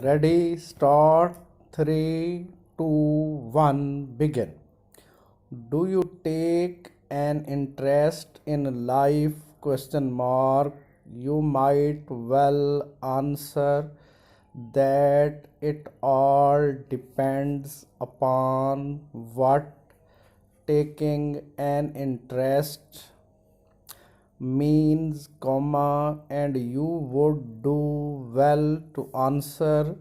Ready, start, 3, 2, 1, begin. Do you take an interest in life? Question mark. You might well answer that it all depends upon what taking an interest means, comma, and you would do well to answer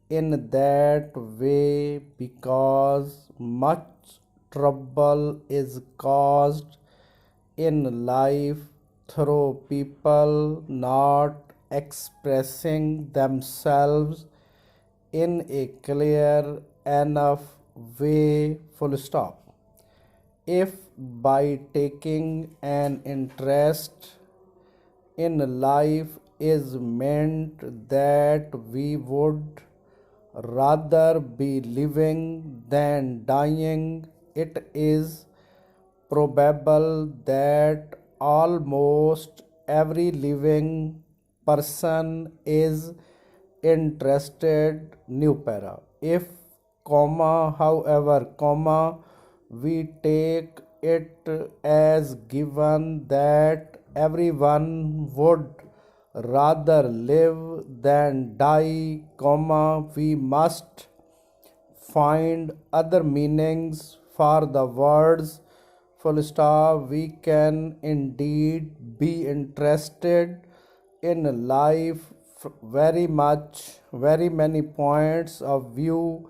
in that way because much trouble is caused in life through people not expressing themselves in a clear enough way, full stop. If by taking an interest in life is meant that we would rather be living than dying, it is probable that almost every living person is interested. New para. If, comma, however, comma, we take it as given that everyone would rather live than die, comma, we must find other meanings for the words, full stop. We can indeed be interested in life very much, very many points of view,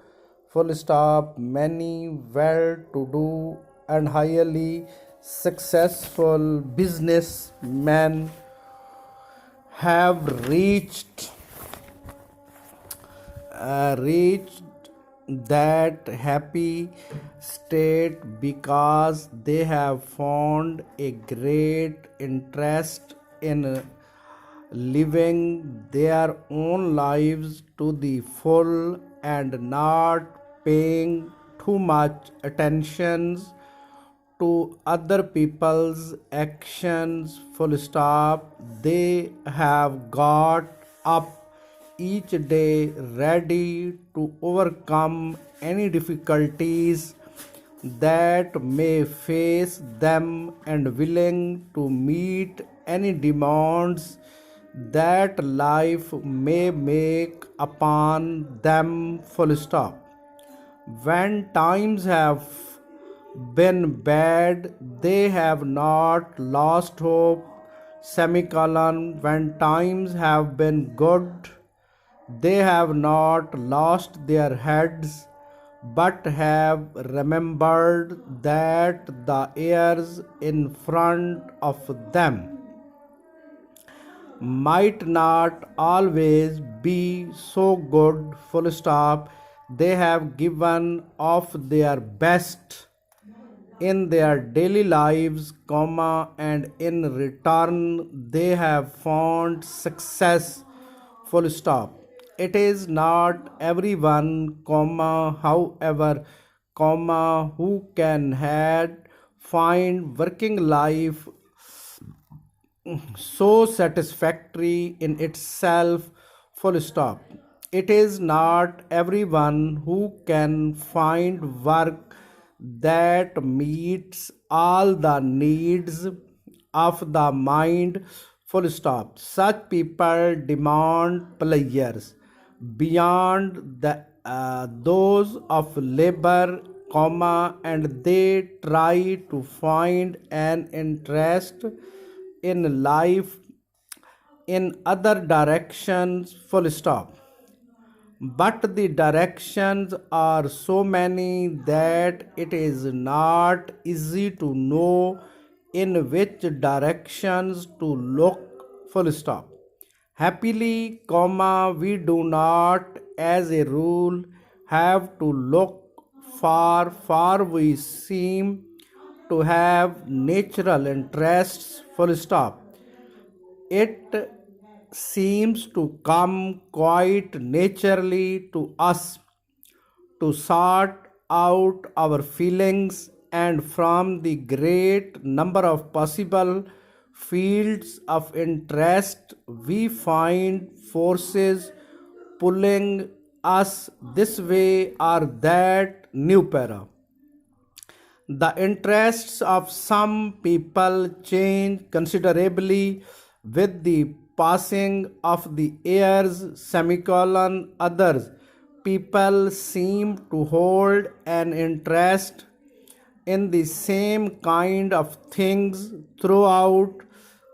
full stop. Many well-to-do and highly successful businessmen have reached that happy state because they have found a great interest in living their own lives to the full and not paying too much attention to other people's actions, full stop. They have got up each day ready to overcome any difficulties that may face them and willing to meet any demands that life may make upon them, full stop. When times have been bad, they have not lost hope, semicolon. When times have been good, they have not lost their heads, but have remembered that the years in front of them might not always be so good, full stop. They have given of their best in their daily lives, comma, and in return they have found success, full stop. It is not everyone, comma, however, comma, who can find working life so satisfactory in itself, full stop. It is not everyone who can find work that meets all the needs of the mind, full stop. Such people demand players beyond those of labor, comma, and they try to find an interest in life in other directions, full stop. But the directions are so many that it is not easy to know in which directions to look, full stop. Happily, comma, we do not as a rule have to look far, for we seem to have natural interests, full stop. It seems to come quite naturally to us to sort out our feelings, and from the great number of possible fields of interest we find forces pulling us this way or that. New para. The interests of some people change considerably with the passing of the years, semicolon. Others people seem to hold an interest in the same kind of things throughout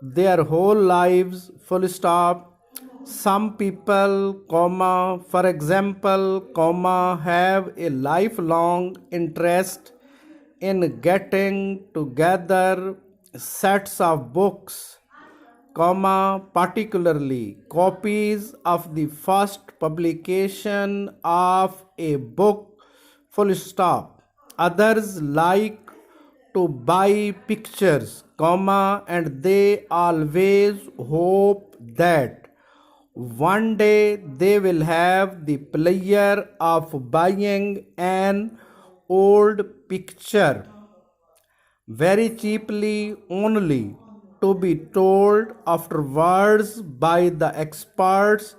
their whole lives, full stop. Some people, comma, for example, comma, have a lifelong interest in getting together sets of books, comma, particularly copies of the first publication of a book, full stop. Others like to buy pictures, comma, and they always hope that one day they will have the pleasure of buying an old picture very cheaply, only to be told afterwards by the experts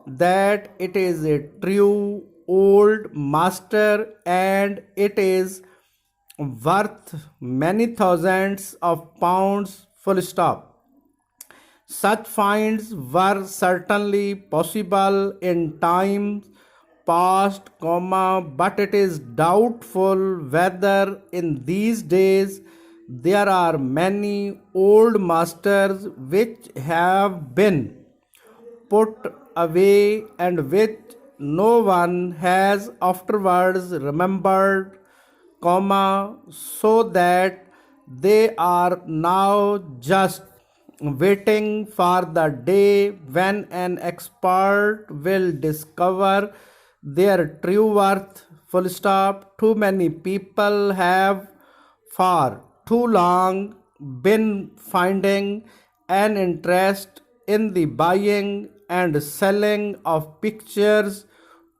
that it is a true old master and it is worth many thousands of pounds, full stop. Such finds were certainly possible in times past, comma, but it is doubtful whether in these days there are many old masters which have been put away and which no one has afterwards remembered, comma, so that they are now just waiting for the day when an expert will discover their true worth, full stop. Too many people have for too long been finding an interest in the buying and selling of pictures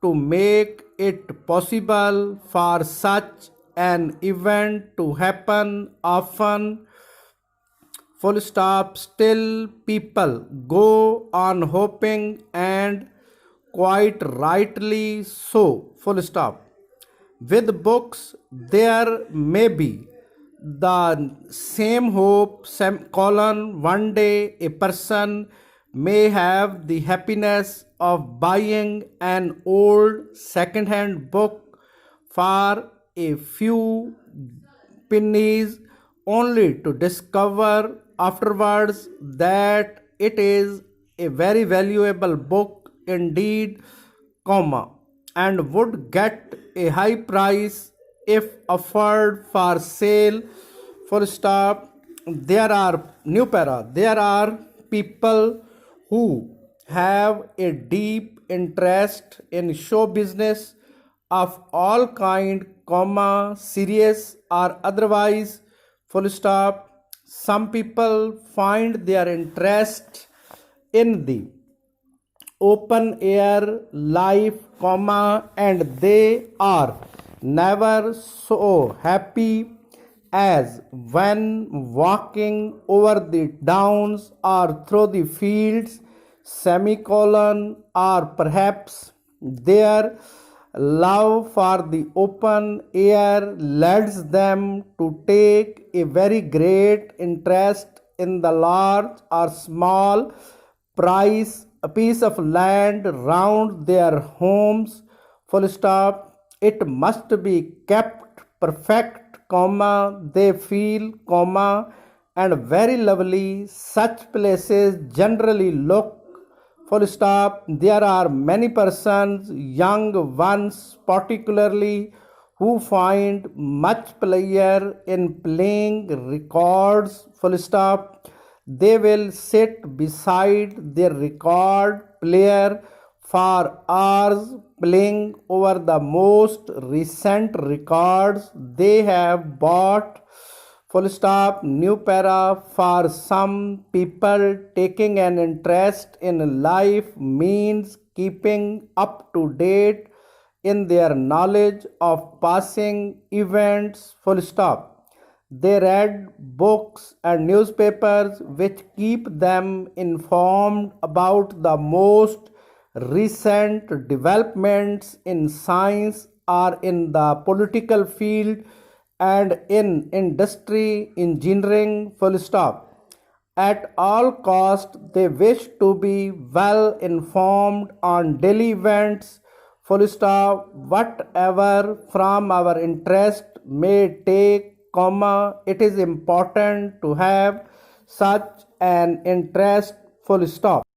to make it possible for such an event to happen often, full stop. Still people go on hoping, and quite rightly so, full stop. With books there may be the same hope, semicolon. One day a person may have the happiness of buying an old second hand book for a few pennies, only to discover afterwards that it is a very valuable book indeed, comma, and would get a high price if offered for sale, full stop. There are new para. There are people who have a deep interest in show business of all kind, comma, serious or otherwise, full stop. Some people find their interest in the open air life, comma, and they are never so happy as when walking over the downs or through the fields, semicolon, or perhaps their love for the open air leads them to take a very great interest in the large or small price a piece of land round their homes, full stop. It must be kept perfect, comma, they feel, comma, and very lovely. Such places generally look, full stop. There are many persons, young ones particularly, who find much pleasure in playing records, full stop. They will sit beside their record player for hours playing over the most recent records they have bought, full stop. New para. For some people, taking an interest in life means keeping up to date in their knowledge of passing events, full stop. They read books and newspapers which keep them informed about the most recent developments in science or in the political field and in industry, engineering, full stop. At all cost, they wish to be well informed on daily events, full stop, whatever from our interest may take, comma, it is important to have such an interest, full stop.